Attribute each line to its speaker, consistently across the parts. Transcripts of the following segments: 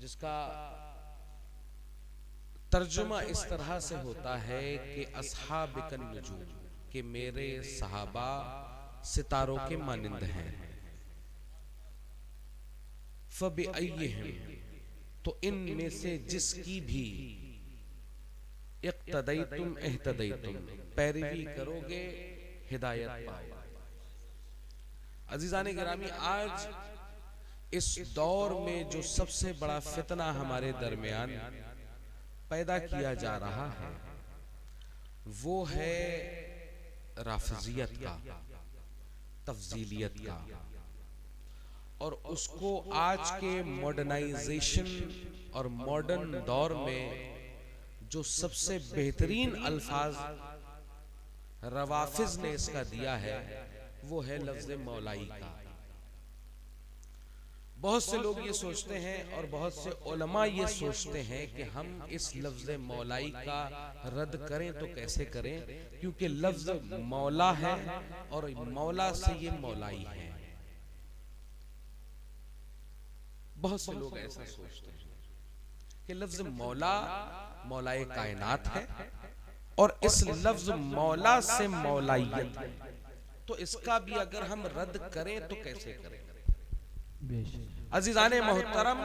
Speaker 1: जिसका तर्जुमा इस तरह से होता है कि अस्हाबिकन नुजूम, कि मेरे सहाबा सितारों के मानिंद हैं। फबिअय्यिहिम, तो इनमें से जिसकी भी इक्तदैतुम इह्तदैतुम, पैरवी करोगे हिदायत पाओ। अजीजान गिरामी, आज इस दौर में जो सबसे बड़ा फितना हमारे दरमियान पैदा किया जा रहा है वो है राफिजियत का, तफजीलियत का, और उसको आज के मॉडर्नाइजेशन और मॉडर्न दौर में जो सबसे बेहतरीन अल्फाज रवाफिज ने इसका दिया है वो है लफ्ज मौलाई का। बहुत से लोग ये सोचते हैं और बहुत से उलमा ये सोचते हैं कि हम इस लफ्ज मौलाई का रद्द करें तो कैसे करें, क्योंकि लफ्ज मौला है और मौला से ये मौलाई है। बहुत से लोग ऐसा सोचते हैं कि लफ्ज मौला मौलाए कायनात है और इस लफ्ज मौला से मौलाइयत है, तो इसका भी अगर हम रद्द करें तो कैसे करें। अजीजाने मोहतरम,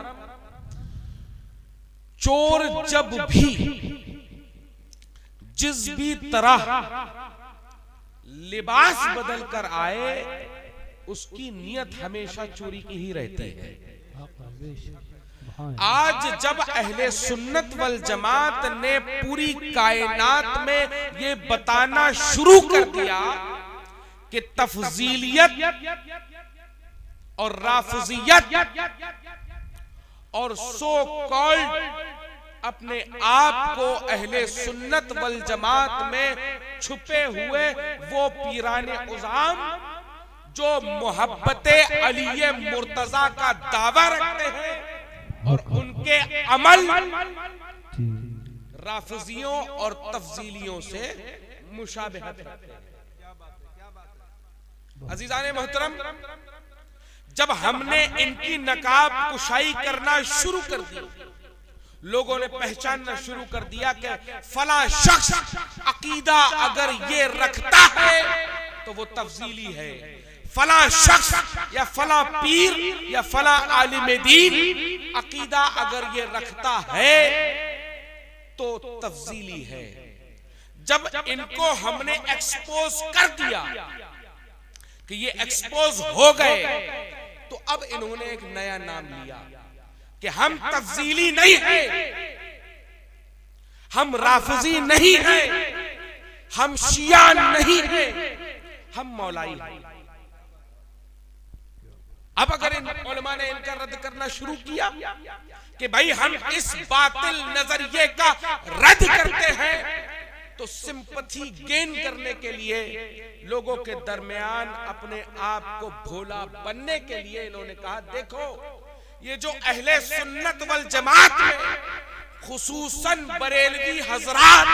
Speaker 1: चोर जब भी जिस भी तरह लिबास बदल कर आए उसकी नीयत हमेशा चोरी की ही रहती है। आज जब अहले सुन्नत वल जमात ने पूरी कायनात में ये बताना शुरू कर दिया कि तफजीलियत और राफिजियत और सो कॉल्ड अपने आप को अहले सुन्नत वल जमात में छुपे हुए वो पीराने उज़ाम जो मोहब्बते अली मुर्तजा का दावा रखते हैं और उनके अमल राफिजियों और तफजीलियों से मुशाबहत रखते हैं। अजीजाने मोहतरम, जब हमने इनकी नकाब कुशाई करना शुरू कर दी, लोगों ने पहचानना शुरू कर दिया कि फला शख्स अकीदा अगर ये रखता है तो वो तफजीली है, फला शख्स या फला पीर या फला आलिम दीन अकीदा अगर ये रखता है तो तफजीली है। जब इनको हमने एक्सपोज कर दिया कि ये एक्सपोज हो गए, तो अब इन्होंने एक नया नाम लिया कि हम तफजीली नहीं है, हम राफिजी नहीं है, हम शिया नहीं है, हम मौलाई हैं। अब अगर इन उलमा ने इनका रद्द करना शुरू किया कि भाई हम इस बातिल नजरिए का रद्द करते हैं, तो सिंपैथी गेन करने के लिए लोगों के दरमियान अपने आप को भोला बनने के लिए इन्होंने कहा, देखो ये जो अहले सुन्नत वल जमात में खुसूसन बरेलवी हजरात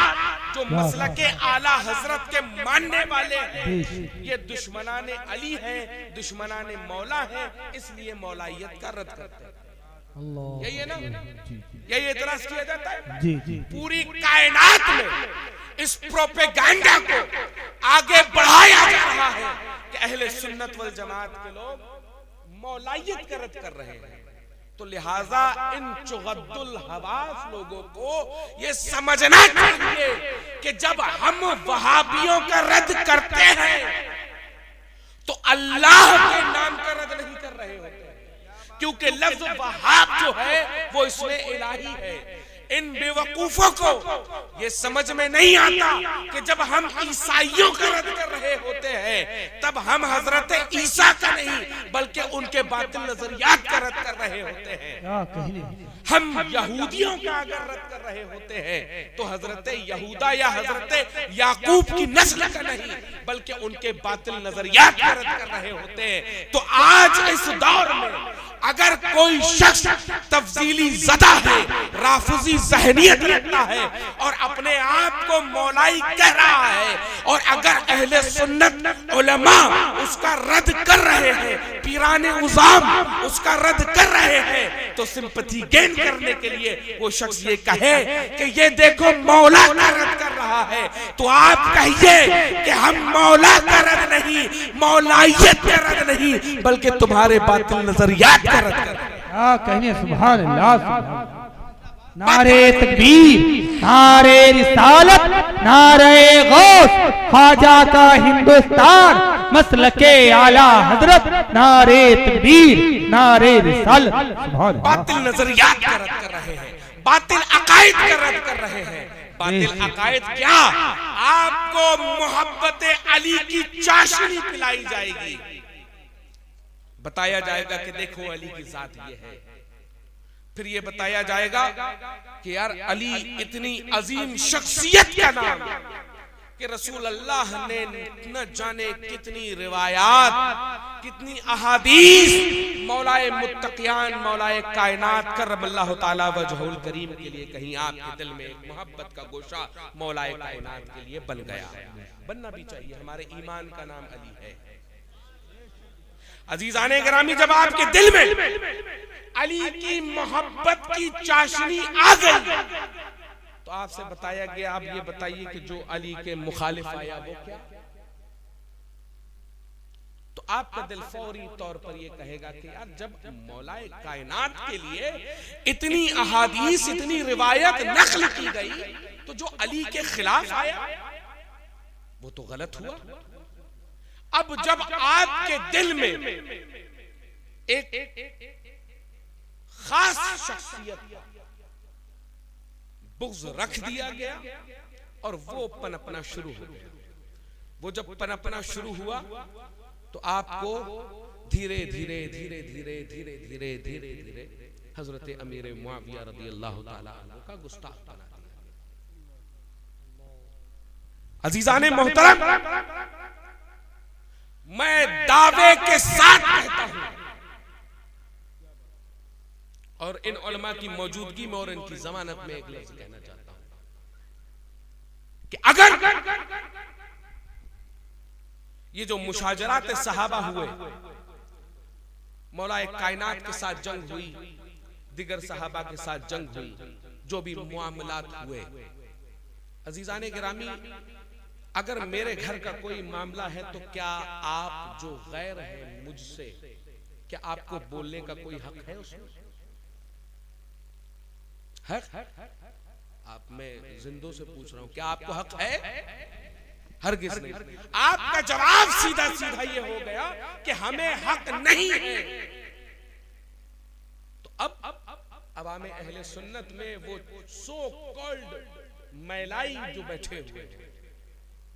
Speaker 1: जो मसलके आला हजरत के मानने वाले हैं, ये दुश्मनाने अली हैं, दुश्मनाने मौला हैं, इसलिए मौलाइयत का रद्द करते हैं। यही है ना, यही एतराज किया जाता है। पूरी कायनात में इस प्रोपेगेंडा को आगे बढ़ाया जा रहा है कि अहले सुन्नत वल जमात के लोग मौलाइयत का रद्द कर रहे हैं। तो लिहाजा इन चुगद्दुल हवास लोगों को ये समझना चाहिए कि जब हम वहाबियों का रद्द करते हैं तो अल्लाह के नाम का रद्द नहीं कर रहे होते, क्योंकि लफ्ज वहाब जो है वो इसमें इलाही है। इन बेवकूफों को ये समझ में नहीं आता कि जब हम ईसाइयों का रद्द कर रहे होते हैं तब हम हजरत ईसा का नहीं बल्कि उनके बातिल नजरियात का रद्द कर रहे होते हैं। हम यहूदियों का अगर रद्द कर रहे होते हैं तो हजरत यहूदा या हजरत याकूब की नस्ल का नहीं बल्कि उनके बातिल नजरियात का रद्द कर रहे होते हैं। तो आज इस दौर में अगर कोई शख्स तफजीली ज़दा है, राफिजी ज़हनियत रखता है और अपने आप को मौलाई कह रहा है, और अगर अहले सुन्नत उलमा उसका रद्द कर रहे हैं, पीराने उज़ाम उसका रद्द कर रहे हैं, तो तो सिंपैथी गेन करने के लिए वो शख्स ये कहे कि ये देखो मौला का रद्द कर रहा है, तो आप कहिए कि हम मौला का रद्द नहीं, मौलाइयत का रद्द नहीं, बल्कि तुम्हारे बातिल नजरियात का रद्द कर रहे हैं।
Speaker 2: कहने सुभान अल्लाह। नारे तकबीर, नारे रिसालत, नारे गौस, ख्वाजा का हिंदुस्तान, मसलके आला हजरत, नारे तकबीर, नारे रिसालत।
Speaker 1: बातिल नजरियात का रद्द कर रहे हैं, बातिल अकायद का रद्द कर रहे हैं। बातिल अकायद क्या? आपको मोहब्बत अली की चाशनी पिलाई जाएगी, बताया जाएगा कि देखो अली की जात ये है। फिर ये बताया जाएगा कि यार अली इतनी अजीम शख्सियत का नाम कि रसूल अल्लाह ने न जाने कितनी रिवायात, कितनी अहादीस मौलाए मुत्तकियान, मौलाए कायनात करमल्लाहु ताला वजहुल करीम के लिए कहीं आपके दिल में एक मोहब्बत का गोशा मौलाए कायनात के लिए बन गया। बनना भी चाहिए, हमारे ईमान का नाम अली है। अजीजाने गिरामी, जब आपके दिल में अली की मोहब्बत की चाशनी आ गई तो आपसे बताया गया, आप ये बताइए कि जो अली के मुखालिफ आया वो क्या? तो आपका दिल फौरी तौर पर ये कहेगा कि यार जब मौलाए कायनात के लिए इतनी अहादीस, इतनी रिवायत नक्ल की गई, तो जो अली के खिलाफ आया वो तो गलत हुआ। अब जब आपके दिल में एक खास शख्सियत बुग़्ज़ रख दिया गया और वो पनपना शुरू हो गया, वो जब पनपना शुरू हुआ तो आपको धीरे धीरे धीरे धीरे धीरे धीरे धीरे धीरे हजरत अमीर मुआविया रज़ियल्लाहु ताला अन्हु का गुस्ताख बना दिया। अजीजाने मोहतरम, मैं दावे के साथ कहता हूं और इन उलमा की मौजूदगी में और इनकी जमानत में एक लफ्ज कहना चाहता हूं कि अगर ये जो मुशाजरात सहाबा हुए, मौलाए कायनात के साथ जंग हुई, दिगर सहाबा के साथ जंग हुई, जो भी मुआमलात हुए, अजीजाने गिरामी, अगर मेरे घर का कोई मामला है तो क्या आप जो गैर है मुझसे, क्या आपको बोलने का कोई हक है उसमें? हक? आप, मैं जिंदों से पूछ रहा हूं, क्या आपको हक है? हरगिज़ नहीं। आपका जवाब सीधा सीधा ये हो गया कि हमें हक नहीं है। तो अब अवामे अहले सुन्नत में वो सो कॉल्ड मैलाई जो बैठे हुए हैं,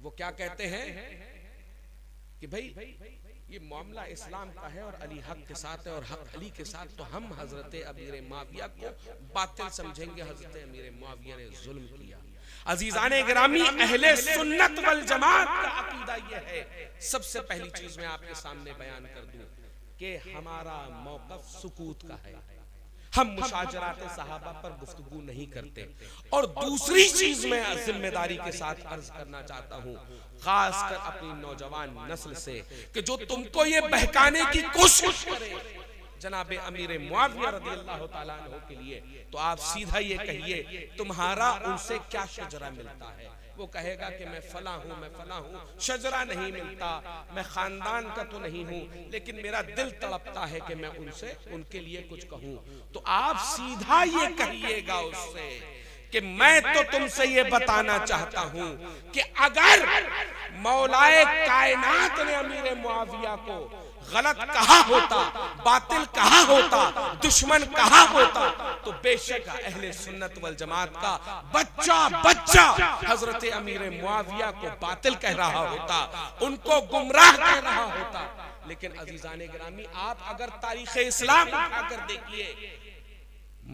Speaker 1: वो क्या कहते हैं कि भाई ये मामला इस्लाम का है और अली हक के साथ है और हक अली के साथ, तो हम हजरत अमीर मुआविया को बातिल समझेंगे, हजरत अमीर मुआविया ने जुल्म किया। अजीजाने गिरामी, अहले सुन्नत वल जमात का अकीदा यह है, सबसे पहली चीज मैं आपके सामने बयान कर दूं कि हमारा मौक़िफ़ सुकूत का है, हम मुशाजरात सहाबा पर गुफ्तगू नहीं करते। और दूसरी चीज मैं जिम्मेदारी के साथ अर्ज करना चाहता हूं, खासकर अपनी नौजवान नस्ल से, कि जो तुमको ये बहकाने की कोशिश करे जनाबे अमीर मुआविया रज़ियल्लाहु ताला अन्हु के लिए, तो आप सीधा ये कहिए तुम्हारा उनसे क्या शजरा मिलता है। वो कहेगा कि मैं फला हूं, मैं फला हूं, शजरा नहीं मिलता, मैं खानदान का तो नहीं हूं, लेकिन मेरा दिल तड़पता है कि मैं उनसे, उनके लिए कुछ कहूं। तो आप सीधा ये कहिएगा उससे कि मैं तो तुमसे ये बताना चाहता हूं कि अगर मौलाए कायनात ने अमीर मुआविया को गलत कहा होता, बातिल कहा होता, दुश्मन कहा होता, तो बेशक अहले सुन्नत वल जमात का बच्चा बच्चा हजरत अमीर मुआविया को बातिल कह रहा होता, उनको गुमराह कह रहा होता। लेकिन अजीजाने गिरामी, आप अगर तारीख इस्लाम उठाकर देखिए,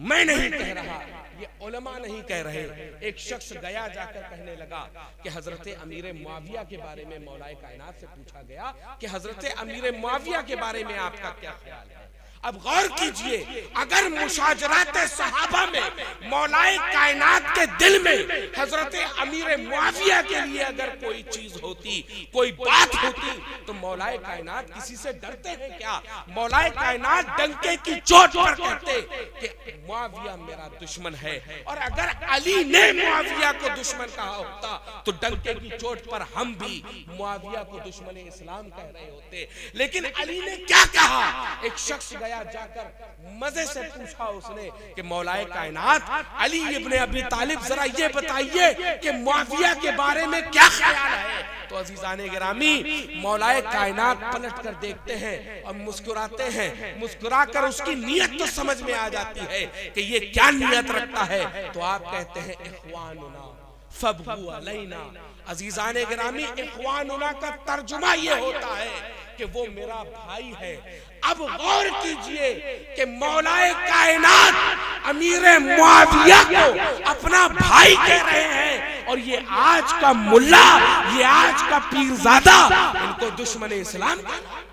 Speaker 1: मैं नहीं कह रहा, ये उलमा नहीं कह रहे, एक शख्स गया जाकर कहने लगा कि हजरत अमीर मुआविया के बारे में मौलाए कायनात से पूछा गया कि हजरत अमीर मुआविया के बारे में आपका क्या ख्याल है। अब गौर कीजिए, अगर मुशाजरात सहाबा में मौलाए कायनात के दिल में हजरत अमीर मुआविया के लिए अगर कोई चीज होती, कोई बात होती, तो मौलाए कायनात किसी से डरते हैं क्या? मौलाए कायनात डंके की चोट पर कहते कि मुआविया मेरा दुश्मन है। और अगर अली ने मुआविया को दुश्मन कहा होता तो डंके की चोट पर हम भी मुआविया को दुश्मन इस्लाम कह रहे होते। लेकिन अली ने क्या कहा? एक शख्स गया, जाकर मजे से पूछा उसने कि मौलाए कायनात अली इब्ने अबी तालिब, जरा ये बताइए कि मुआविया के बारे में क्या ख्याल है? तो अजीजाने गिरामी, मौलाए कायनात पलट कर देखते हैं और मुस्कुराते हैं। मुस्कुराकर उसकी नीयत तो समझ में आ जाती है कि ये क्या नीयत रखता है। तो आप कहते हैं इख्वानुना फबहु अलैना। अजीजाने गिरामी, इख्वानुना का तर्जुमा ये होता है कि वो मेरा भाई है। अब गौर कीजिए कि मौलाए कायनात अमीर मुआविया को अपना भाई कह रहे हैं, और ये आज का मुल्ला, ये आज का पीरजादा इनको दुश्मन इस्लाम कह रहा है,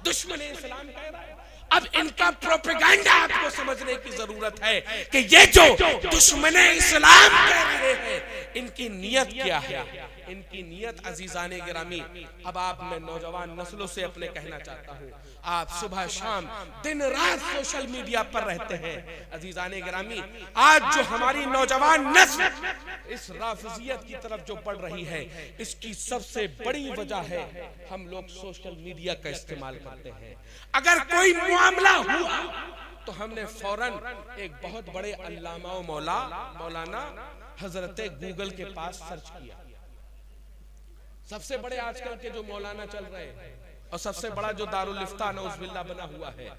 Speaker 1: दुश्मन इस्लाम कह रहा है। अब इनका प्रोपेगेंडा आपको समझने की जरूरत है कि ये जो दुश्मन इस्लाम कह रहे हैं, इनकी नीयत क्या है? इनकी नीयत अजीजाने गिरामी, अब आप मैं नौजवान नस्लों से अपने कहना चाहता हूँ, आप सुबह शाम दिन रात सोशल मीडिया पर रहते हैं। अजीजाने गिरामी, आज जो हमारी नौजवान नस्ल इस राफिजियत की तरफ जो बढ़ रही है, इसकी सबसे बड़ी वजह है हम लोग सोशल मीडिया का इस्तेमाल करते हैं। अगर कोई मामला हुआ तो हमने फौरन एक बहुत बड़े अल्लामा मौलाना हजरत गूगल के पास सर्च किया। सबसे बड़े आजकल के जो मौलाना चल रहे हैं और सबसे बड़ा जो दारुल इफ्ता नौजुबिल्लाह बना हुआ है,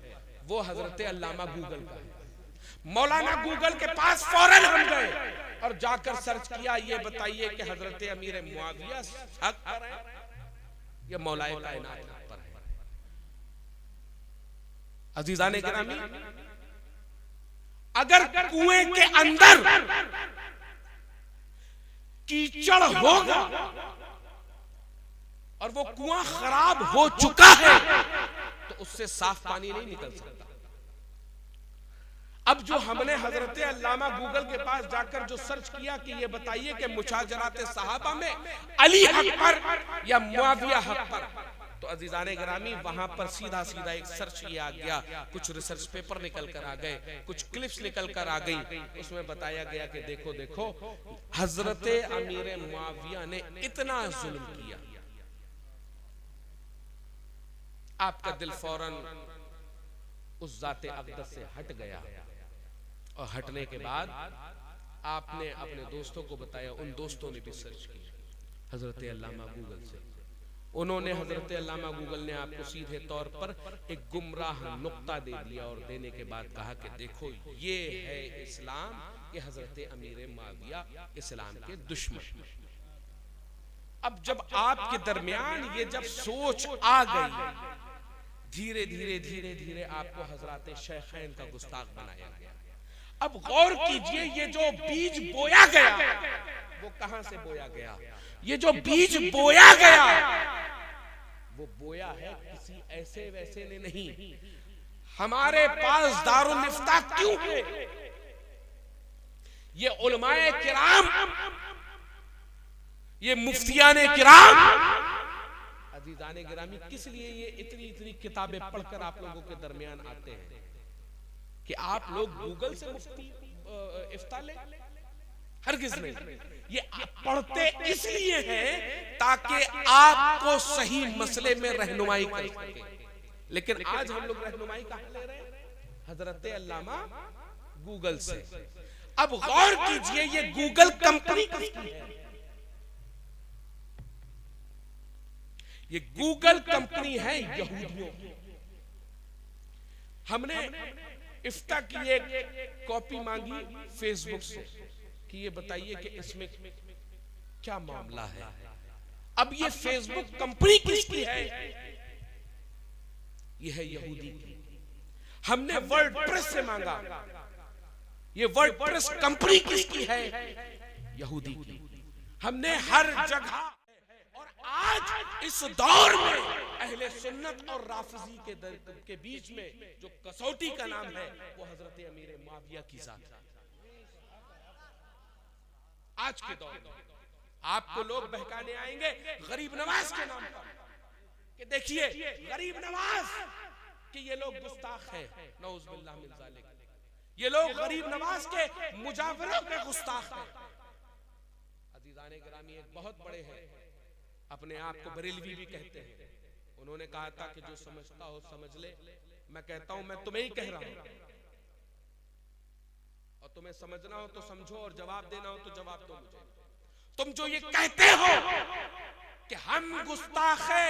Speaker 1: वो हजरत अल्लामा गूगल का है। मौलाना गूगल के पास फौरन हम गए और जाकर सर्च किया, ये बताइए कि हजरत अमीर मुआविया हक पर है या मौलाए कायनात पर है? अजीजाने गिरामी, अगर कुएं के अंदर कीचड़ होगा और वो कुआं खराब हो चुका है तो उससे साफ पानी नहीं निकल सकता। अब जो हमने हजरत अल्लामा गूगल के पास जाकर जो सर्च किया कि ये बताइए कि मुशाजरात सहाबा में अली हक पर या मुआविया हक पर, तो अजीजाने गिरामी वहां पर सीधा सीधा एक सर्च ये आ गया, कुछ रिसर्च पेपर निकल कर आ गए, कुछ क्लिप्स निकल कर आ गई। उसमें बताया गया कि देखो देखो हजरत अमीर मुआविया ने इतना जुल्म किया। आपका दिल फौरन उस जाते अक़दस से हट गया, और हटने के बाद आपने अपने दोस्तों को बताया। उन दोस्तों ने भी सर्च की हजरत अल्लामा गूगल से। उन्होंने हजरत अल्लामा गूगल ने आपको सीधे तौर पर एक गुमराह नुक्ता दे दिया और देने के बाद कहा कि देखो ये है इस्लाम, ये हजरत अमीर मुआविया इस्लाम के दुश्मन। अब जब आपके दरमियान ये जब सोच आ गई, धीरे धीरे धीरे धीरे आपको हजरत शेखैन का गुस्ताख बनाया गया। अब गौर कीजिए, ये जो बीज बोया गया वो कहां से बोया गया? ये जो बीज बोया गया वो बोया है किसी ऐसे वैसे ने नहीं। हमारे पास दारुल इफ्ता क्यों है? ये उलमाए किराम, ये मुफ्तियाने किराम, अजीजाने गिरामी, किस लिए ये इतनी इतनी किताबें पढ़कर आप लोगों के दरमियान आते हैं कि आप लोग गूगल से मुफ्ती इफ्ता ले? हरगिज़ नहीं। ये पढ़ते इसलिए हैं ताकि आपको सही मसले में रहनुमाई कर सके। लेकिन आज हम लोग रहनुमाई कहां ले रहे हैं? हजरत अल्लामा गूगल से। अब गौर कीजिए, ये गूगल कंपनी किसकी है? ये गूगल कंपनी है यहूदियों की। हमने इफ्ता की एक कॉपी मांगी फेसबुक से कि ये बताइए कि इसमें क्या मामला है। अब ये फेसबुक कंपनी किसकी है? ये है यहूदी की। हमने वर्डप्रेस से मांगा, ये वर्डप्रेस कंपनी किसकी है? यहूदी की। हमने हर जगह, और आज इस दौर में अहले सुन्नत और राफिजी के बीच में जो कसौटी का नाम है वो हजरत अमीर मुआविया की जात है। आज के दौर में आपको लोग बहकाने आएंगे गरीब नवाज के नाम पर कि देखिए गरीब नवाज कि ये लोग गुस्ताख हैं, नऊज़ुबिल्लाह मिन ज़ालिक, ये लोग गरीब नवाज के मुजावरों के गुस्ताख हैं। अजीज़ाने गिरामी एक बहुत बड़े हैं, अपने आप को बरेलवी भी कहते हैं। उन्होंने कहा था कि जो समझता हो समझ ले, मैं कहता हूं मैं तुम्हें ही कह रहा हूं, और तुम्हें समझना हो तो समझो और जवाब देना हो तो जवाब दो मुझे। तुम जो ये कहते हो कि हम गुस्ताखे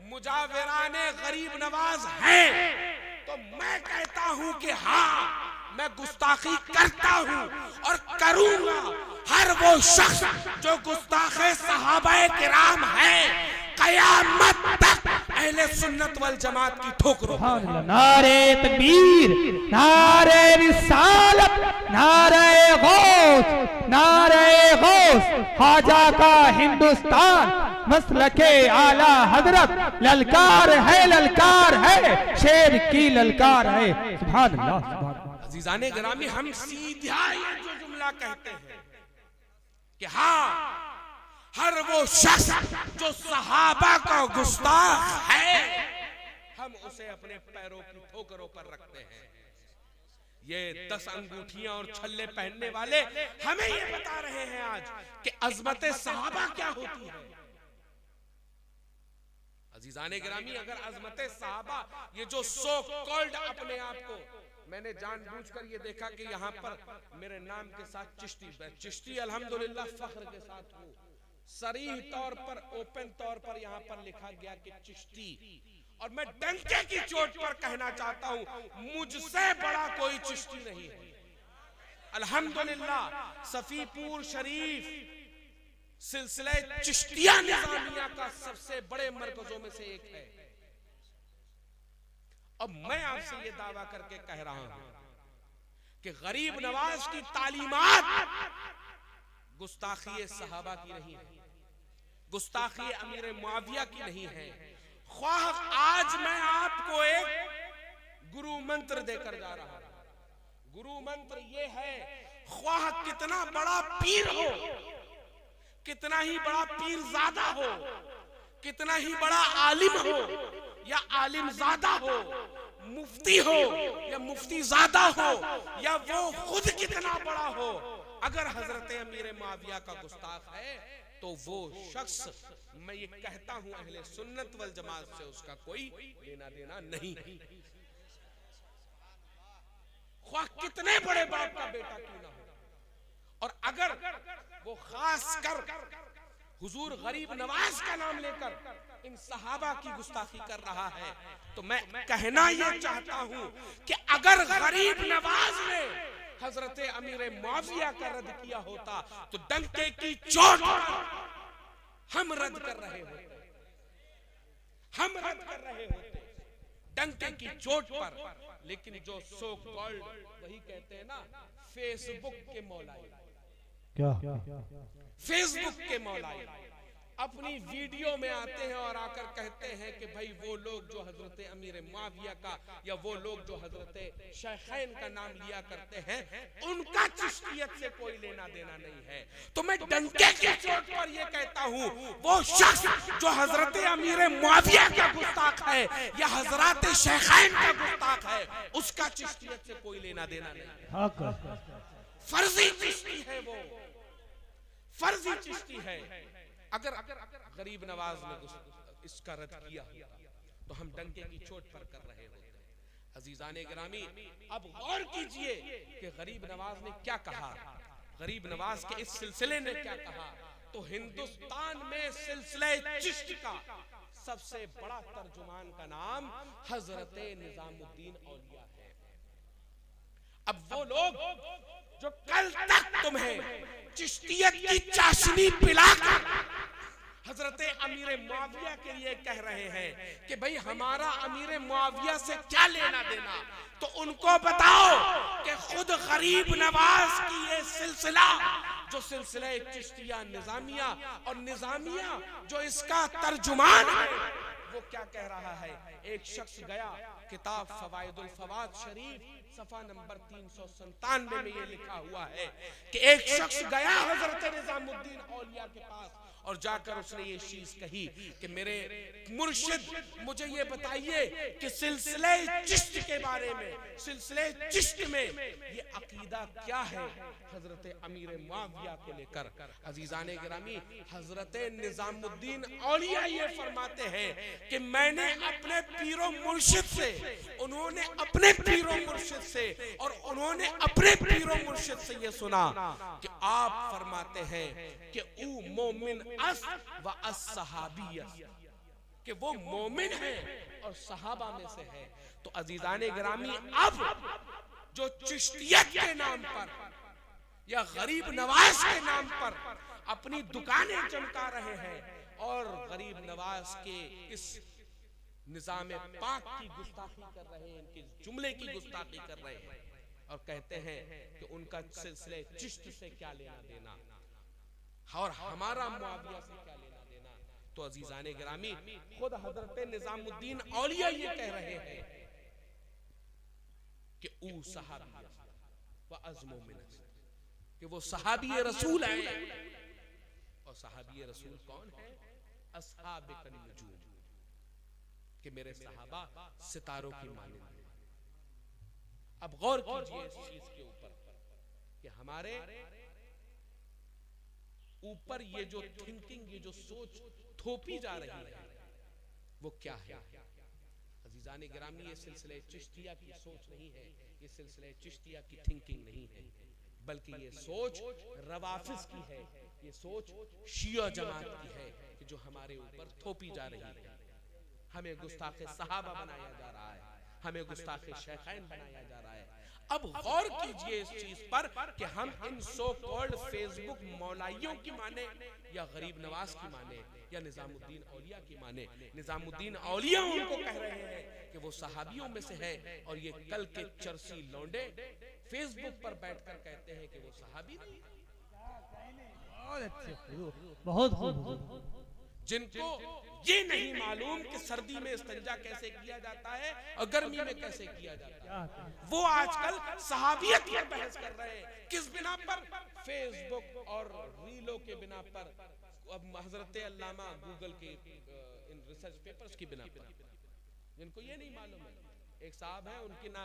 Speaker 1: मुजाविराने गरीब नवाज हैं, तो मैं कहता हूं कि हाँ मैं गुस्ताखी करता हूं और करूंगा। हर वो शख्स जो गुस्ताखे सहाबाए किराम है, कयामत तक अहले सुन्नत वल जमात की ठोकरों।
Speaker 2: नारे तकबीर, नारे रिसालत, नारे गौस, नारे गौस, ख्वाजा का हिंदुस्तान, मसलके आला हजरत, ललकार है, शेर की ललकार है। सुभान अल्लाह।
Speaker 1: अजीजाने गिरामी, हम सीधा ये जो जुमला कहते हैं कि हाँ हर वो शख्स जो सहाबा का गुस्ताख है, हम उसे अपने पैरों की ठोकरों पर रखते हैं। ये 10 अंगूठियां और छल्ले पहनने वाले हमें ये बता रहे हैं आज कि अजमत सहाबा क्या होती है। अजीजाने गिरामी, अगर अजमत सहाबा, ये जो सो कॉल्ड अपने आप को, मैंने जानबूझकर ये देखा कि यहाँ पर मेरे नाम के साथ चिश्ती अल्हम्दुलिल्लाह फख्र के साथ हूँ, सरीह तौर पर, ओपन तौर पर यहाँ पर लिखा गया कि चिश्ती, और मैं डंके की चोट पर कहना चाहता हूँ मुझसे बड़ा कोई चिश्ती नहीं है। अल्हम्दुलिल्लाह सफीपुर शरीफ सिलसिले चिश्तिया निजामिया का सबसे बड़े मरकजों में से एक है। अब मैं आपसे ये दावा करके कह रहा हूं कि गरीब नवाज की तालीमात गुस्ताखी सहाबा की नहीं है, गुस्ताखी अमीर मुआविया की नहीं है। ख्वाह आज मैं आपको एक गुरु मंत्र देकर जा रहा हूं। गुरु मंत्र ये है, ख्वाह कितना बड़ा पीर हो, कितना ही बड़ा पीरजादा हो, कितना ही बड़ा आलिम हो या आलिम ज़ादा हो, मुफ्ती हो या मुफ्ती ज़ादा हो, या वो खुद कितना बड़ा हो, अगर हजरत अमीर मुआविया का गुस्ताख है तो वो शख्स, मैं ये कहता हूं अहले सुन्नत वल जमात से उसका कोई लेना देना नहीं। ख्वाह कितने बड़े बाप का बेटा क्यों ना हो, और अगर वो खास कर हुजूर गरीब नवाज का नाम लेकर इन सहाबा की गुस्ताखी कर रहा है, तो मैं कहना यह चाहता हूं कि अगर गरीब नवाज ने हजरत अमीर मुआविया का रद्द किया होता तो डंके की चोट हम रद्द कर रहे होते, हम रद्द कर रहे होते डंके की चोट पर। लेकिन जो सो कॉल्ड, वही कहते हैं ना फेसबुक के मौलाई,
Speaker 2: क्या
Speaker 1: फेसबुक के मौलाई अपनी वीडियो में आते हैं और आकर कहते हैं कि भाई वो लोग जो हजरत अमीर मुआविया का या वो लोग जो हजरत शेखैन का नाम लिया करते हैं, उनका चिश्तियत से कोई लेना देना नहीं है। तो मैं डंके की चोट पर ये कहता हूँ, वो शख्स जो हजरत अमीर मुआविया का गुस्ताख है या हजरत शेखैन का गुस्ताख है, उसका चिश्तियत से कोई लेना देना नहीं। फर्जी चिश्ती है वो, फर्जी चिश्ती है। अगर गरीब नवाज ने इसका रद्द किया तो हम डंके की चोट पर कर रहे होते। अजीजाने गिरामी, अब गौर कीजिए कि गरीब नवाज ने क्या कहा, गरीब नवाज के इस सिलसिले ने क्या कहा। तो हिंदुस्तान में सिलसिले चिश्ती का सबसे बड़ा तर्जुमान का नाम हजरत निजामुद्दीन औलिया है। अब वो लोग जो कल तक तुम्हें चिश्तियत की चाशनी पिलाकर हजरत अमीर मुआविया के लिए कह रहे हैं कि भाई हमारा अमीर मुआविया से क्या लेना देना, तो उनको बताओ कि खुद गरीब नवाज की ये सिलसिला जो सिलसिला चिश्तिया निजामिया, और निजामिया जो इसका तर्जुमान है, वो क्या कह रहा है। एक शख्स गया, किताब फवाइदुल फवाद शरीफ सफा नंबर 397 में ये लिखा हुआ है कि एक शख्स गया हजरत निजामुद्दीन औलिया के पास और जाकर उसने ये चीज कही कि मेरे मुर्शिद मुझे ये बताइए कि सिलसिले चिश्त के बारे में, सिलसिले चिश्त में ये अकीदा क्या है हजरत अमीर मुआविया को लेकर। अजीजाने गिरामी, हजरत निजामुद्दीन औलिया ये फरमाते हैं कि मैंने अपने पीरो मुर्शिद से, उन्होंने अपने पीरो मुर्शिद से और उन्होंने अपने पीरो मुर्शिद से ये सुना कि आप फरमाते हैं कि ऊ मोमिन अस व अस सहाबियत, कि वो मोमिन है और सहाबा में से है। तो अजीजाने गिरामी, अब जो चिश्तियत के नाम पर या गरीब नवाज के नाम पर अपनी दुकानें चमका रहे हैं और गरीब नवाज के इस निजाम पाक की गुस्ताखी कर रहे हैं, इनके जुमले की गुस्ताखी कर रहे हैं और कहते हैं कि उनका सिलसिले चिश्त से क्या लेना देना और हमारा मुआविया से क्या लेना देना। तो अजीजाने गिरामी, खुद हजरत निजामुद्दीन औलिया ये कह रहे हैं कि ऊ सहाबी व अज़्मो मिन, कि वो सहाबी रसूल है। और सहाबी रसूल कौन है? अस्हाब कन्नुजूम, कि मेरे सहाबा सितारों की मानिंद है। अब गौर कीजिए इस चीज के ऊपर कि हमारे ऊपर ये जो थिंकिंग, ये जो सोच थोपी जा रही है वो क्या है। अजीजाने गिरामी, ये सिलसिले चिश्तिया की सोच नहीं है, ये सिलसिले चिश्तिया की थिंकिंग नहीं है, बल्कि ये सोच रवाफिज की है, ये सोच शिया जमात की है कि जो हमारे ऊपर थोपी जा रही है। हमें गुस्ताखे सहाबा बनाया जा रहा है, हमें गुस्ताखे शेखैन बनाया जा रहा है। अब गौर कीजिए इस चीज पर कि हम इन सो कॉल्ड फेसबुक मौलाइयों की माने या गरीब नवाज की माने या निजामुद्दीन औलिया की माने। निजामुद्दीन औलिया उनको कह रहे हैं कि वो सहाबियों में से है और ये कल के चरसी लौंडे फेसबुक पर बैठकर कहते हैं कि वो सहाबी नहीं।
Speaker 2: बहुत खूब।
Speaker 1: जिनको ये नहीं मालूम कि सर्दी में इस्तिंजा कैसे किया जाता है और गर्मी में कैसे किया जाता है, वो आजकल सहाबियत पर बहस कर रहे हैं। किस बिना पर? फेसबुक और रीलों के बिना पर, अब हजरत अल्लामा गूगल के इन रिसर्च पेपर्स की बिना पर। जिनको ये नहीं मालूम है, एक साहब है, उनकी ना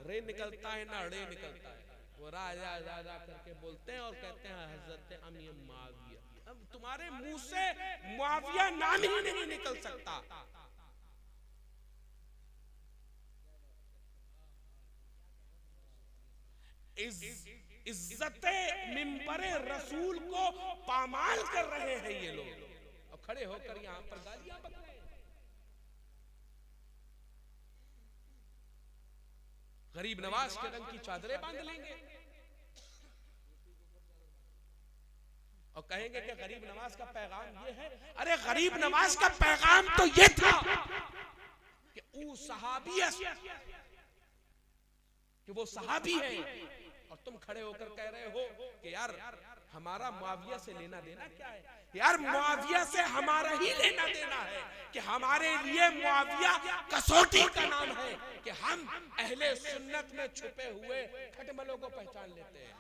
Speaker 1: रे निकलता है ना रे निकलता है, वो राजा राजा करके बोलते हैं और कहते हैं हजरत अमीर मुआविया। अब तुम्हारे मुंह से मुआविया नाम ही नहीं निकल सकता। इज्जत मिंबरे रसूल को पामाल कर रहे हैं ये लोग और खड़े होकर यहां पर गालियां बक रहे हैं। गरीब नवाज के रंग की चादरें बांध लेंगे और कहेंगे कि गरीब नवाज का पैगाम ये है। अरे गरीब नवाज का पैगाम तो ये था कि वो सहाबी है, कि वो सहाबी है, और तुम खड़े होकर कह रहे हो कि यार हमारा मुआविया से लेना देना क्या है। यार मुआविया से हमारा ही लेना देना है कि हमारे लिए मुआविया कसौटी का नाम है कि हम अहले सुन्नत में छुपे हुए खटमलों को पहचान लेते हैं।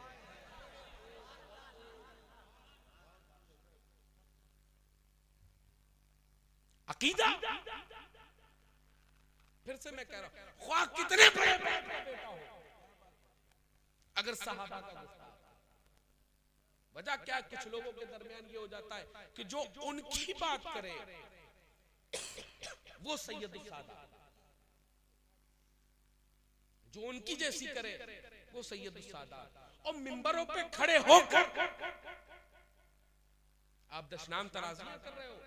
Speaker 1: अकीदा, फिर से मैं कह रहा हूं, ख्वाह कितने बड़े बेटा हो, अगर सहाबा का गुस्ताख, वजह क्या, कुछ लोगों के दरमियान ये हो जाता है कि जो उनकी बात करे वो सैयदुल सादात, जो उनकी जैसी करे वो सैयदुल सादात, और मिंबरों पे खड़े होकर आप दशनाम तराजियां कर रहे हो,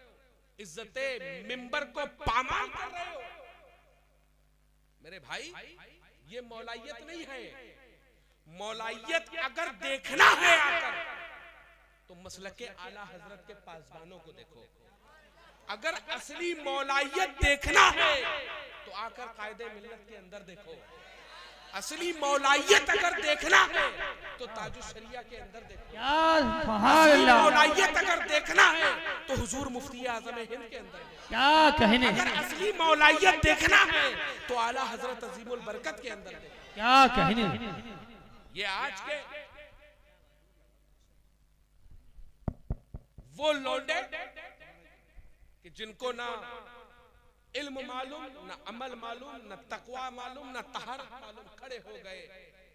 Speaker 1: इज्जते मिंबर को पामाल कर रहे हो। मेरे भाई, ये मौलाइयत नहीं है। मौलाइयत अगर देखना है आकर तो मसलके आला हजरत के पासबानों को देखो। अगर असली मौलाइयत देखना है तो आकर कायदे मिल्लत के अंदर देखो। असली मौलाइयत अगर देखना है तो ताजुल शरिया के अंदर देखना।
Speaker 2: असली
Speaker 1: मौलाइयत अगर देखना है तो हुजूर मुफ्ती आजम हिंद के अंदर।
Speaker 2: क्या कहने।
Speaker 1: अगर असली मौलाइयत देखना है तो आला हजरत अजीमुल बरकत के अंदर देखना।
Speaker 2: क्या कहने।
Speaker 1: ये आज के वो लौंडे कि जिनको ना इल्म मालूम, ना अमल मालूम, ना तकवा मालूम, ना तहरत मालूम, खड़े हो गए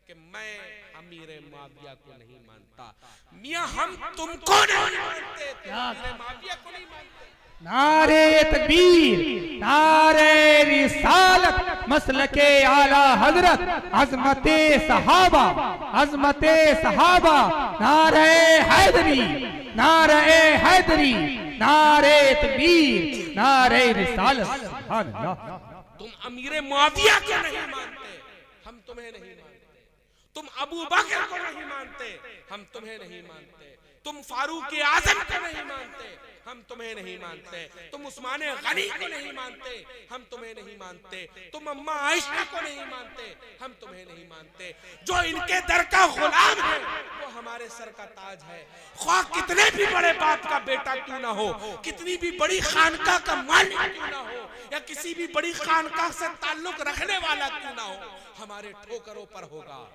Speaker 1: कि मैं अमीर मुआविया को नहीं मानता। मियां हम तुमको नहीं मानते, अमीर मुआविया को नहीं मानते।
Speaker 2: नारे तकबीर, नारे रिसालत, मसलके आला हजरत, अजमते सहाबा, अजमते सहाबा, नारे हैदरी, नारे हैदरी, नारे तकबीर, नारे रिसालत। सुभान अल्लाह।
Speaker 1: तुम अमीर मुआविया को नहीं मानते, हम तुम्हें नहीं मानते। तुम अबू बकर को नहीं मानते, हम तुम्हें नहीं मानते। तुम फारूक आजम को नहीं मानते, हम तुम्हें नहीं मानते। तुम उस्मान गनी को नहीं मानते, हम तुम्हें नहीं मानते। तुम अम्मा आयशा को नहीं मानते, हम तुम्हें नहीं मानते। जो इनके दर का गुलाम है वो हमारे सर का ताज है। ख्वाह कितने भी बड़े बाप का बेटा क्यों ना हो, कितनी भी बड़ी खानका का मालिक क्यों ना हो, या किसी भी बड़ी खानका से ताल्लुक रखने वाला क्यों ना हो, हमारे ठोकरों पर होगा।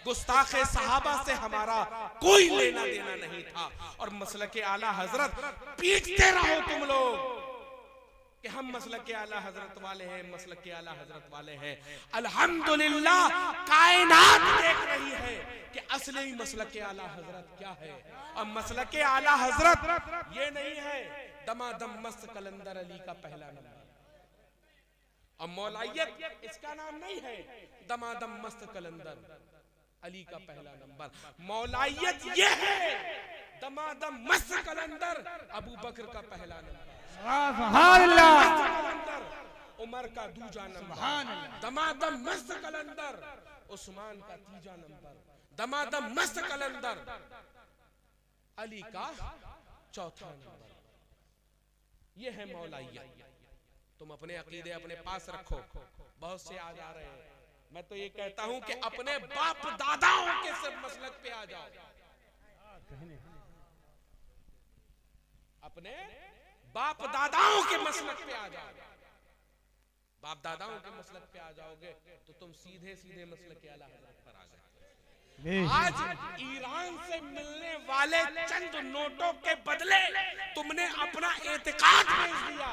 Speaker 1: गुस्ताखे सहाबा से हमारा कोई लेना देना नहीं था। और मसलके आला हजरत पीटते रहो तुम लोग कि हम मसलके आला हजरत वाले हैं, मसलके आला हजरत वाले हैं। अल्हम्दुलिल्लाह कायनात देख रही है कि असली मसलके आला हजरत क्या है। और मसलके आला हजरत ये नहीं है दमादम मस्त कलंदर अली का पहला नंबर। और मौलाइयत इसका नाम नहीं है दमादम मस्त कलंदर अली का पहला नंबर। मौलाइयत ये है दमादम मस्त कलंदर अबू बकर का पहला नंबर, उमर का दूजा नंबर, दमादम मस्त कलंदर उस्मान का तीजा नंबर, दमादम मस्त कलंदर अली का चौथा नंबर। ये है मौलाइयत। तुम अपने अकीदे अपने पास रखो। बहुत से आ जा रहे हैं। मैं तो ये कहता हूं कि अपने बाप दादाओं के सब मसलक पे आ जाओ। अपने बाप दादाओं के मसलक पे आ जाओ। बाप दादाओं के मसलक पे आ जाओगे तो तुम सीधे सीधे मसलक के आला हज़रत पर आ जाओगे। आज ईरान से मिलने वाले चंद नोटों के बदले तुमने अपना एतिकाद बेच दिया।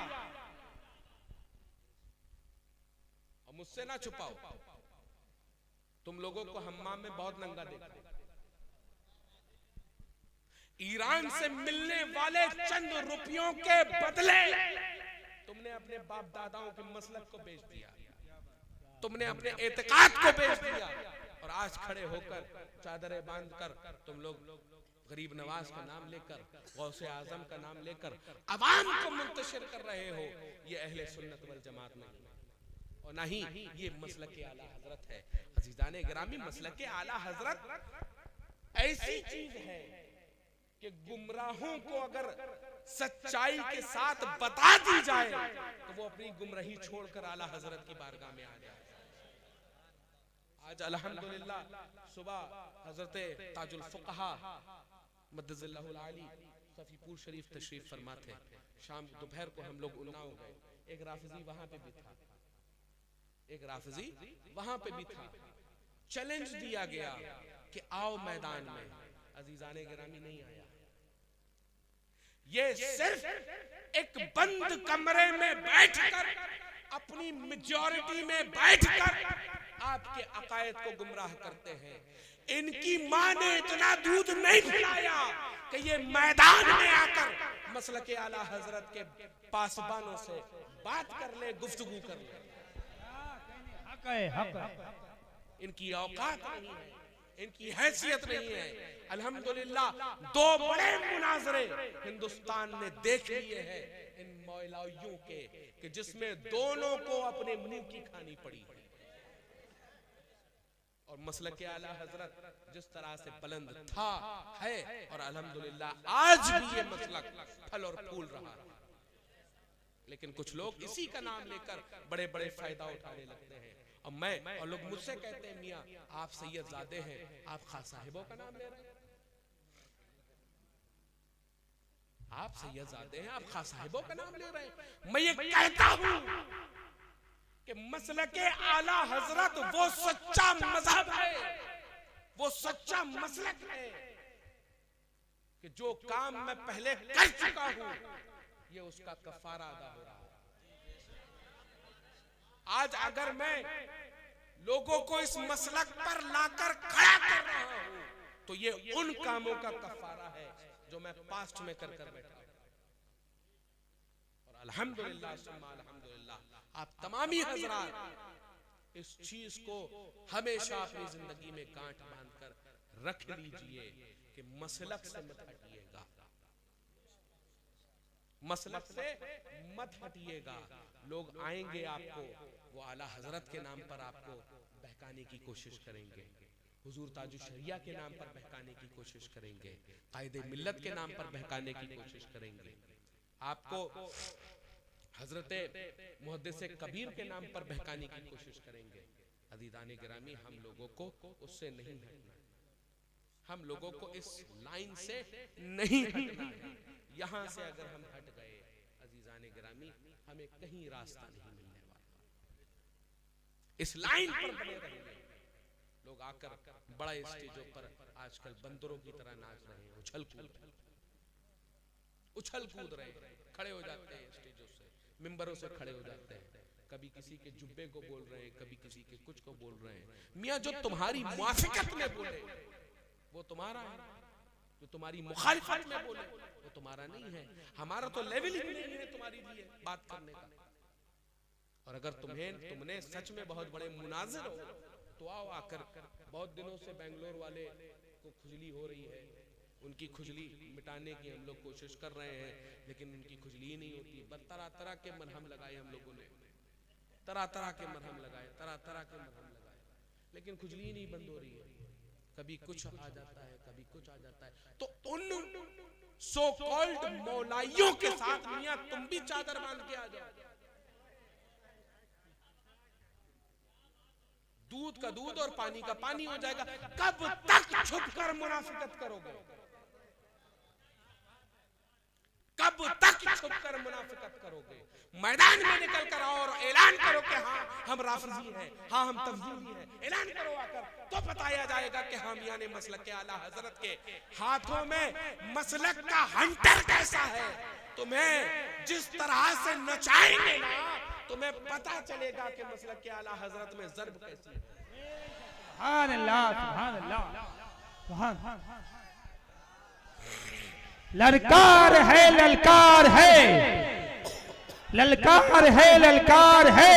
Speaker 1: और मुझसे ना छुपाओ, तुम लोगों को हम्माम में बहुत नंगा देखा। ईरान से मिलने वाले चंद रुपयों के बदले तुमने अपने बाप दादाओं के मसलक को बेच दिया, तुमने अपने एतिकाद को बेच दिया। और आज खड़े होकर चादरें बांधकर तुम लोग गरीब नवाज का नाम लेकर, गौसे आजम का नाम लेकर अवाम को मुंतशिर कर रहे हो। ये अहले सुन्नत वल जमात नहीं और ना ही ये मसलके आला हजरत है। अजीजाने गिरामी, मसलके आला हजरत ऐसी चीज है कि गुमराहों को अगर सच्चाई के साथ बता दी जाए तो वो अपनी गुमराही छोड़कर आला हजरत की बारगाह में आ जाए। आज अल्हम्दुलिल्लाह सुबह हजरत ताजुल फुक़हा मद्दज़िल्लाहुल आली सफीपुर शरीफ तशरीफ फरमा थे। शाम दोपहर को हम लोग उन्नाव गए। एक राफिजी वहां पे भी था, एक राफिजी वहां पे भी था। चैलेंज दिया गया कि आओ मैदान में। अजीजाने गिरामी नहीं आया। ये सिर्फ एक बंद कमरे में बैठकर, अपनी मेजॉरिटी में बैठकर आपके अकायद को गुमराह करते हैं। इनकी मां ने इतना दूध नहीं पिलाया कि ये मैदान में आकर मसलके आला हजरत के पासबानों से बात कर ले, गुफ्तगू कर ले। इनकी औकात नहीं है, इनकी हैसियत नहीं है। अल्हम्दुलिल्लाह दो बड़े मुनाजरे हिंदुस्तान ने देख लिए हैं इन मौलवियों के कि जिसमें दोनों को अपने मुंह की खानी पड़ी। और मसलके आला हजरत जिस तरह से बुलंद था है और अल्हम्दुलिल्लाह आज भी ये मसलक फल और फूल रहा। लेकिन कुछ लोग इसी का नाम लेकर बड़े बड़े फायदा उठाने लगते हैं अब मैं और लोग मुझसे कहते हैं मियाँ आप सैयदजादे हैं, आप खास साहिबों का नाम ले रहे हैं, आप सैयदजादे हैं, आप खास साहिबों का नाम ले रहे हैं। मैं ये कहता हूं कि मसलके आला हजरत वो सच्चा मजहब है, वो सच्चा मसलक है कि जो काम मैं पहले कर चुका हूं ये उसका कफारा अदा हो रहा है। आज अगर मैं लोगों को इस मसलक पर लाकर खड़ा कर रहा हूं तो ये उन कामों का कफारा है जो मैं पास्ट में कर बैठा हूं। और अल्हम्दुलिल्लाह सुम्मा अल्हम्दुलिल्लाह आप तमामी हजरात इस चीज को हमेशा अपनी जिंदगी में गांठ बांधकर रख लीजिए कि मसलक से मत हटिएगा, मसलक से मत हटिएगा। लोग आएंगे आपको वो आला हजरत के नाम पर आपको बहकाने की कोशिश करेंगे, हुजूर ताजु शरिया के नाम पर बहकाने की कोशिश करेंगे, कायदे मिल्लत के नाम पर बहकाने की कोशिश करेंगे, आपको हजरत मुहद्दिस कबीर के नाम पर बहकाने की कोशिश करेंगे। अज़ीज़ान गिरामी हम लोगों को उससे नहीं हटना, हम लोगों को इस लाइन से नहीं हटना है। यहां से अगर हम हट गए अज़ीज़ान गिरामी हमें कहीं रास्ता नहीं मिलने वाला। इस लाइन पर बने रहेंगे। लोग आकर बड़ा स्टेजों पर आजकल बंदरों की तरह नाच रहे हैं, उछल कूद रहे हैं, खड़े हो जाते हैं स्टेजों से, मिंबरों से खड़े हो जाते हैं, कभी किसी के जुब्बे को बोल रहे हैं, कभी किसी के कुछ को बोल रहे हैं। मियां जो तुम्हारी मुआफिकत में बोले वो तुम्हारा है, जो तुम्हारी मुखालिफत में बोले वो तुम्हारा नहीं है। हमारा तो लेवल ही नहीं है तुम्हारी लिए बात करने का। और अगर तुमने सच में बहुत बड़े मुनाजिर हो तो आओ आकर। बहुत दिनों से बेंगलोर वाले को खुजली हो रही है, उनकी खुजली मिटाने की हम लोग कोशिश कर रहे हैं, लेकिन उनकी खुजली ही नहीं होती। तरह तरह के मरहम लगाए हम लोगों ने, तरह तरह के मरहम लगाए, तरह तरह के मरहम लगाए, लेकिन खुजली ही नहीं बंद हो रही है। कभी कुछ आ जाता है, कभी कुछ आ जाता है। तो उन सो कॉल्ड मौलाइयों के साथ मियां तुम भी चादर बांध के आ जाओ। दूध का दूध और पानी का पानी हो जाएगा। कब तक छुपकर मुनाफिकत करोगे? कब तक छुपकर मुनाफिकत करोगे? मैदान में निकल कर आओ और ऐलान करो कि हाँ हम राफिजी हैं, हाँ हम तब्दीली हैं। ऐलान करो आकर, तो बताया जाएगा कि हम यानी मसलक के आला हजरत के हाथों में मसलक का हंटर कैसा है। तुम्हें जिस तरह से नचाएंगे ना, तुम्हें पता चलेगा कि मसलक के आला हजरत में ज़र्ब कैसी है।
Speaker 2: सुभान अल्लाह, सुभान अल्लाह, सुभान। ललकार है, ललकार है, ललकार है, ललकार है।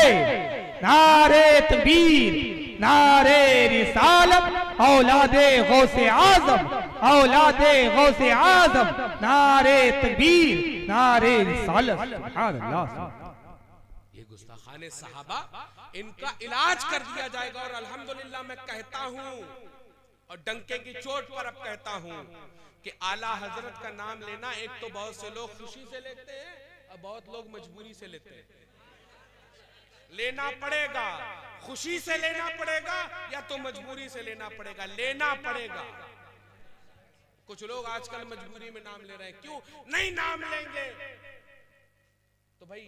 Speaker 2: नारे तकबीर, नारे रिसालत, औलादे गौसे आजम, औलादे गौसे आजम। नारे तकबीर, नारे रिसालत। सुभान अल्लाह।
Speaker 1: ये गुस्ताखाने सहाबा, इनका इलाज कर दिया जाएगा। और अल्हम्दुलिल्लाह मैं कहता हूं और डंके की चोट पर अब कहता हूं कि आला हजरत का नाम लेना, एक तो बहुत से लोग खुशी से लेते हैं और बहुत लोग मजबूरी से लेते हैं। लेना पड़ेगा, खुशी से लेना पड़ेगा या तो मजबूरी से लेना पड़ेगा, लेना पड़ेगा। कुछ लोग आजकल मजबूरी में नाम ले रहे हैं। क्यों नहीं नाम लेंगे? तो भाई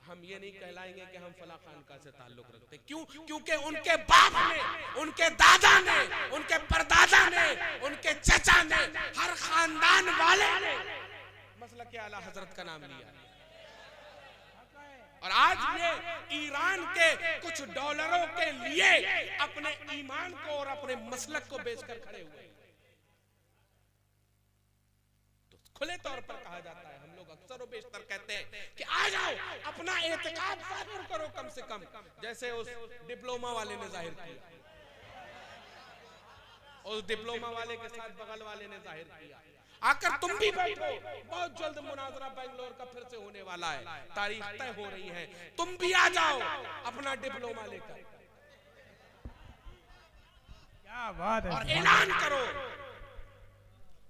Speaker 1: हम ये नहीं कहलाएंगे कि हम फला खानका से ताल्लुक रखते। क्यों? क्योंकि उनके बाप ने, उनके दादा ने, उनके परदादा ने, उनके चचा ने, हर खानदान वाले ने मसलक आला हजरत का नाम लिया। और आज ये ईरान के कुछ डॉलरों के लिए अपने ईमान को और अपने मसलक को बेचकर खड़े हुए। तो खुले तौर पर कहा जाता है, हम लोग अक्सर बेशतर कहते हैं कि आ जाओ अपना एतकाद जाहिर करो कम से कम, जैसे उस डिप्लोमा वाले ने जाहिर किया, उस डिप्लोमा वाले के साथ बगल वाले ने जाहिर किया। आकर तुम भी बैठो, बहुत जल्द मुनाजरा बेंगलोर का फिर से होने वाला है, तारीख तय हो रही है। तुम भी आ जाओ अपना डिप्लोमा लेकर,
Speaker 2: क्या बात है।
Speaker 1: और ऐलान करो,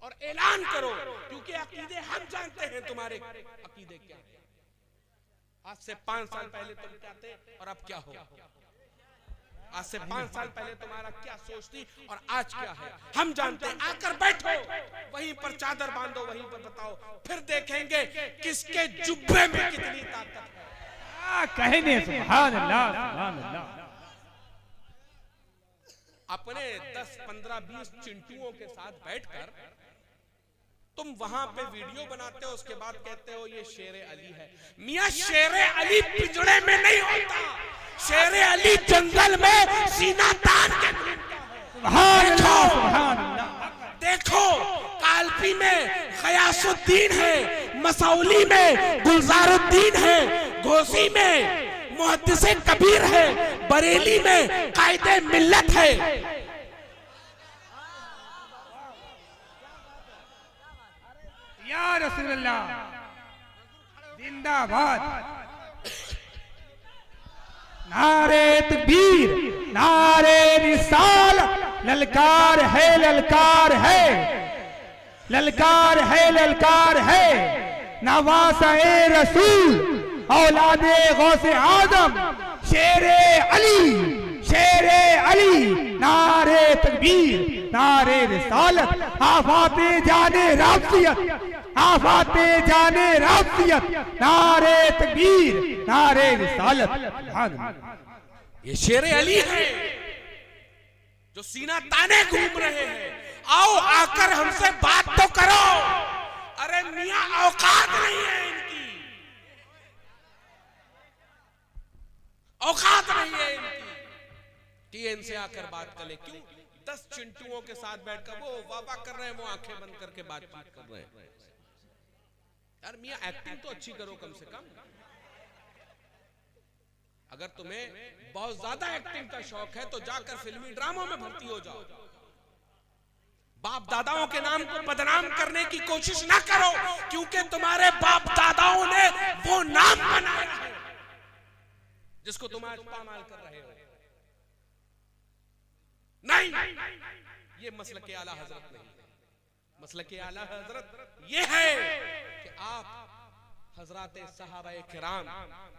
Speaker 1: और ऐलान करो, क्योंकि अकीदे हम जानते हैं तुम्हारे अकीदे क्या है। आज से 5 साल पहले तुम क्या थे और अब क्या हो। आज से 5 साल पहले तुम्हारा क्या सोच थी और आज क्या है हम जानते हैं। आकर बैठो, वहीं पर चादर बांधो, वहीं पर बताओ, फिर देखेंगे किसके जुब्बे में कितनी ताकत है।
Speaker 2: कहने सुभान अल्लाह, सुभान अल्लाह।
Speaker 1: अपने 10, 15, 20 चिंटुओं के साथ बैठकर तुम वहां पे वीडियो बनाते हो, उसके बाद कहते हो ये शेरे अली है। मियां शेरे अली पिंजड़े में नहीं होता, शेरे अली जंगल में सीना तान के घूमता है। देखो कालपी में गयासुद्दीन है, मसौली में गुलजारुद्दीन है, घोसी में मुहद्दिसे कबीर है, बरेली में कायदे मिल्लत है।
Speaker 2: या रसूलल्लाह जिंदाबाद। नारे तकबीर, नारे रिसालत, ललकार है, ललकार है, ललकार है, ललकार है। नवासा-ए रसूल, औलादे गौसे आजम, शेरे अली, शेरे अली। नारे तकबीर, नारे रिसालत, आफाते जाने राफियत, आफाते जाने राफियत। नारे तकबीर, नारे रिसालत।
Speaker 1: ये शेरे अली है जो सीना ताने घूम रहे हैं। आओ आकर हमसे बात तो करो। अरे मियां औकात नहीं है इनकी, औकात नहीं है इनकी कि इनसे आकर बात करें। क्यों 10 चिंटुओं के साथ बैठकर वो वाह कर रहे हैं, वो आंखें बंद करके बातचीत कर रहे हैं। यार मियां एक्टिंग तो अच्छी करो कम से कम। अगर तुम्हें बहुत ज्यादा एक्टिंग का शौक है तो जाकर फिल्मी ड्रामों में भर्ती हो जाओ। बाप दादाओं के नाम को बदनाम करने की कोशिश ना करो, क्योंकि तुम्हारे बाप दादाओं ने वो नाम बनाया है जिसको तुम आज पामाल कर रहे हो। नहीं, ये मसलक के आला हजरत नहीं। मसलक के आला हजरत ये है कि आप हजरत सहाबाए किराम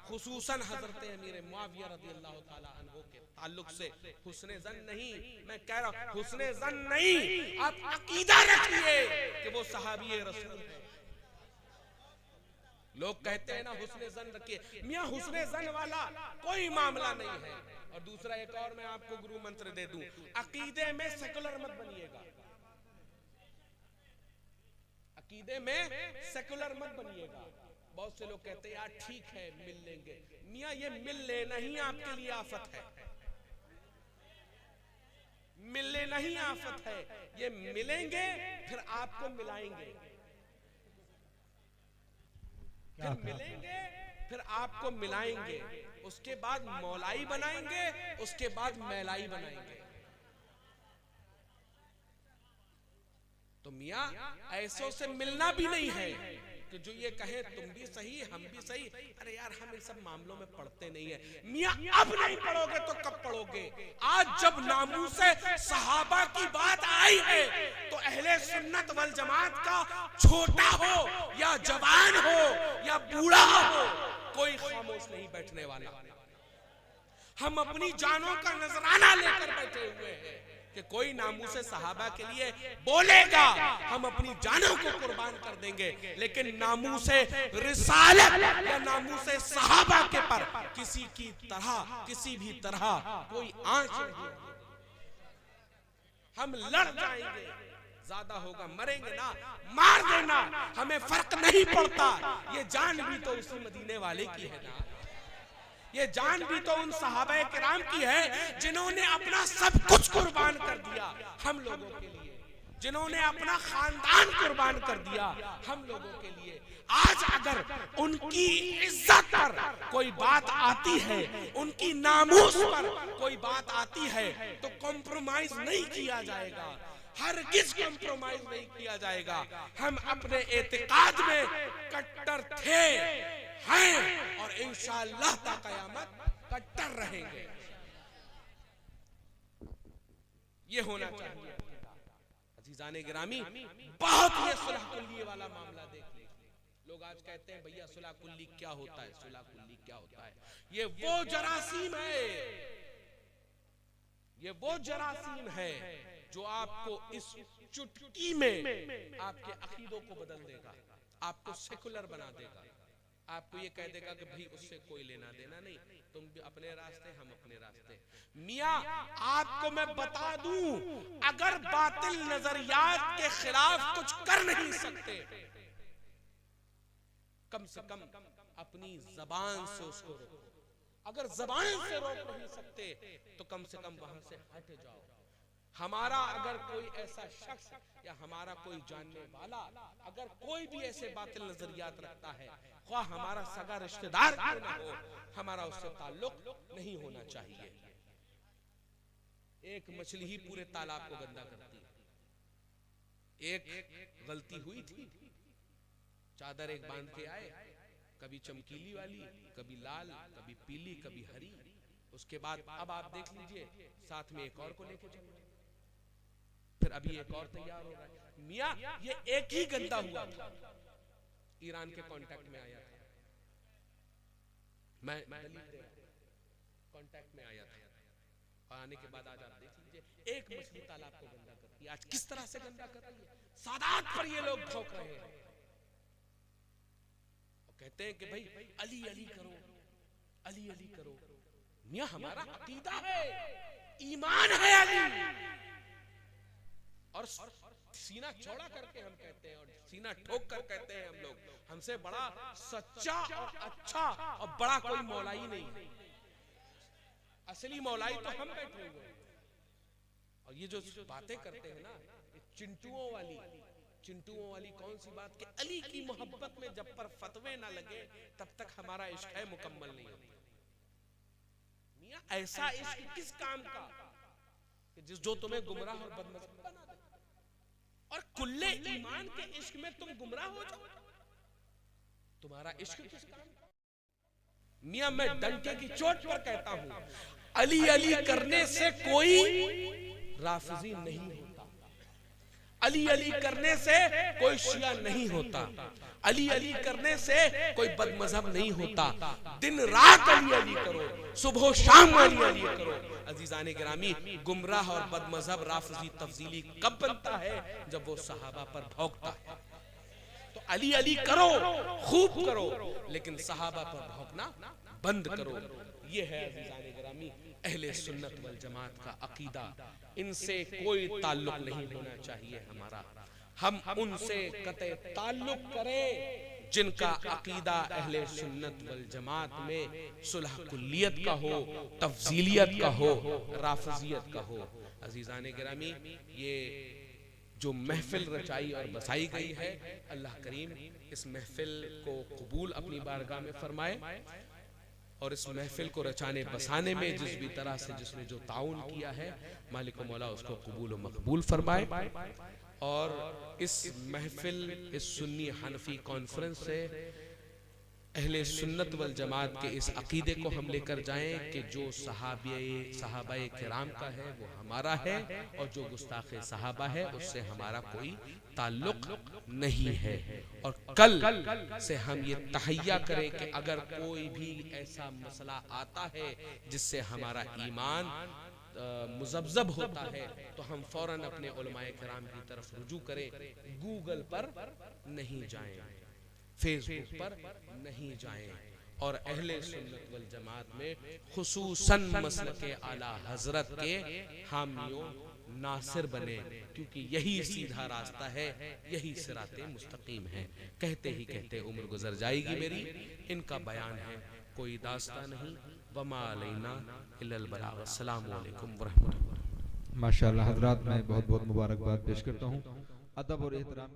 Speaker 1: खुसूसन हजरत अमीर मुआविया रज़ियल्लाहु ताला अन्हु के ताल्लुक से हुस्ने ज़न नहीं, मैं कह रहा हूं हुस्ने ज़न नहीं, आप अकीदा रखिए कि वो सहाबी रसूल है। लोग कहते हैं ना हुस्ने ज़न रखिए। मियां हुस्ने ज़न वाला कोई मामला नहीं है। और दूसरा एक और मैं आपको गुरु मंत्र दे दूं, अकीदे में सेकुलर मत बनिएगा। अकीदे में सेकुलर मत बनिएगा। बहुत से लोग कहते हैं यार ठीक है मिल लेंगे। मियां ये मिल लेना ही आपके लिए आफत है। मिल लेना ही आफत है। ये मिलेंगे फिर आपको मिलाएंगे, फिर मिलेंगे फिर आपको मिलाएंगे, उसके बाद मौलाई बनाएंगे, उसके बाद मैलाई बनाएंगे। तो मियां ऐसों से मिलना भी नहीं है कि जो ये कहे तुम भी सही हम भी सही। अरे यार हम इन सब मामलों में पढ़ते नहीं है। मियां अब नहीं पढ़ोगे तो कब पढ़ोगे? आज जब नामूसे सहाबा की बात आई है तो अहले सुन्नत वल जमात का छोटा हो या जवान हो या बूढ़ा हो, कोई खामोश नहीं बैठने वाला। हम अपनी जानों का नजराना लेकर बैठे हुए हैं कि कोई नामूसे सहाबा के लिए बोलेगा, हम अपनी जानों को कुर्बान कर देंगे। लेकिन नामूसे रिसालत या नामूसे सहाबा के पर किसी की तरह किसी भी तरह कोई आंच नहीं। हम लड़ जाएंगे, ज्यादा होगा मरेंगे ना, मार देना, हमें फर्क नहीं पड़ता। ये जान भी तो उसी मदीने वाले की है ना, ये जान भी तो उन सहाबाए किराम की है जिन्होंने अपना सब कुछ कुर्बान कर दिया हम लोगों के लिए, जिन्होंने अपना खानदान कुर्बान कर दिया हम लोगों के लिए। आज अगर उनकी इज्जत पर कोई बात आती है, उनकी नामूस पर कोई बात आती है तो कॉम्प्रोमाइज नहीं किया जाएगा, हरगिज कॉम्प्रोमाइज नहीं किया जाएगा। हम अपने एतिकाद में कट्टर थे, हैं और इंशाअल्लाह ता क़यामत कट्टर रहेंगे। ये होना चाहिए। अजीज़ाने गिरामी, बहुत ये सुलह कुल्ली वाला मामला देख लीजिए। लोग आज कहते हैं भैया सुलह कुल्ली क्या होता है, सुलह कुल्ली क्या होता है? ये वो जरासीम है ये वो जरासीम है जो आपको इस चुटकी में आपके अकीदों को बदल देगा, आपको सेकुलर बना देगा, आपको ये कह देगा कि भाई उससे कोई लेना देना नहीं, तुम भी अपने रास्ते हम अपने रास्ते। मियां आपको मैं बता दूं, अगर बातिल नजरियात के खिलाफ कुछ कर नहीं सकते, कम से कम अपनी जबान से उसको रोको। अगर जबान से रोक नहीं सकते तो कम से कम वहां से हट जाओ। हमारा अगर कोई ऐसा शख्स या हमारा कोई जानने वाला अगर कोई भी ऐसे बातिल नजरियात रखता है, ख्वाह हमारा सगा रिश्तेदार क्यों ना हो, हमारा उससे ताल्लुक नहीं होना चाहिए। एक मछली ही पूरे तालाब को गंदा करती है। एक गलती हुई थी, चादर एक बांध के आए, कभी चमकीली वाली, कभी लाल, कभी पीली, कभी हरी। उसके बाद अब आप देख लीजिए साथ में एक और को लेके चल रहे, फिर अभी एक और तैयार हो रहा है। मियां ये एक ही गंदा हुआ था, ईरान के कांटेक्ट में आया था, मैं कांटेक्ट में आया था, और आने के बाद आज आप देख लीजिए एक मछली तालाब को गंदा करती है। आज किस तरह से गंदा कर रही है, सादात पर ये लोग भौंक रहे हैं, कहते हैं कि भाई अली अली करो, अली अली करो। मियां हमारा अकीदा है, ईमान है अली, और सीना चौड़ा करके हम कहते हैं और सीना ठोक कर कहते हैं हम लोग, हमसे बड़ा सच्चा और अच्छा और बड़ा कोई मौलाई नहीं। असली मौलाई तो हम बैठे हुए हैं। और ये जो बातें करते हैं ना, चिंटुओं वाली कौन सी बात कि अली की मोहब्बत में जब पर फतवे ना लगे तब तक हमारा इश्क है मुकम्मल नहीं होता। मियां ऐसा इश्क किस काम का कि जो तुम्हें गुमराह और बदमज़हब बना दे, और कुल्ले ईमान के इश्क में तुम गुमराह हो जाओ, तुम्हारा इश्क किस काम का? मियां मैं डंके की चोट पर कहता हूं, अली अली करने से कोई राफिजी नहीं होता, अली अली करने से कोई शिया नहीं होता, अली अली करने से कोई बदमज़हब नहीं होता। दिन रात अली अली करो, सुबह शाम अली अली करो। अजीजाने गिरामी, गुमराह और बदमज़हब राफिजी तफजीली कब बनता है? जब वो सहाबा पर भौंकता है। तो अली अली करो, खूब करो, लेकिन सहाबा पर भौंकना बंद करो। ये है अजीजाने गिरामी अहले सुन्नत वल जमात का अकीदा। इनसे कोई ताल्लुक नहीं होना चाहिए हमारा। हम उनसे कतई ताल्लुक करें जिनका अकीदा अहले सुन्नत वल जमात में सुलह कुल्लियत का हो, तफजीलियत का हो, राफिजियत का हो। अजीजाने गिरामी, ये जो महफिल रचाई और बसाई गई है, अल्लाह करीम इस महफिल को कबूल अपनी बारगाह में फरमाए, और इस महफिल को रचाने बसाने में जिस भी तरह से जिसने जो ताउन किया है, मालिक व मौला उसको कबूल व मकबूल फरमाए। और इस महफिल, इस सुन्नी हनफी कॉन्फ्रेंस से अहले सुन्नत वल जमात के इस अकीदे को हम लेकर जाएं कि जो सहाबाए किराम का है वो हमारा है, और जो गुस्ताखे सहाबा है उससे हमारा कोई ताल्लुक नहीं है। और कल से हम ये तहैया करें कि अगर कोई भी ऐसा मसला आता है जिससे हमारा ईमान मुज़ब्ज़ब होता है, तो हम फौरन अपने उलमाए किराम की तरफ रुजू करें। गूगल पर नहीं जाएं, फेसबुक पर नहीं जाएं, और अहले सुन्नत वल जमात में खुसूसन मसलके आला हजरत के हामियों नासिर बने, क्योंकि यही सीधा रास्ता है, यही सिराते मुस्तकीम है। कहते ही कहते उम्र गुजर जाएगी मेरी, इनका बयान है कोई दास्ता नहीं। वमा अलैना इल्लल बलाग। अस्सलामु अलैकुम व रहमतुल्लाह।
Speaker 2: माशाअल्लाह हजरात, मैं बहुत बहुत मुबारकबाद पेश करता हूँ। अदब और एहतराम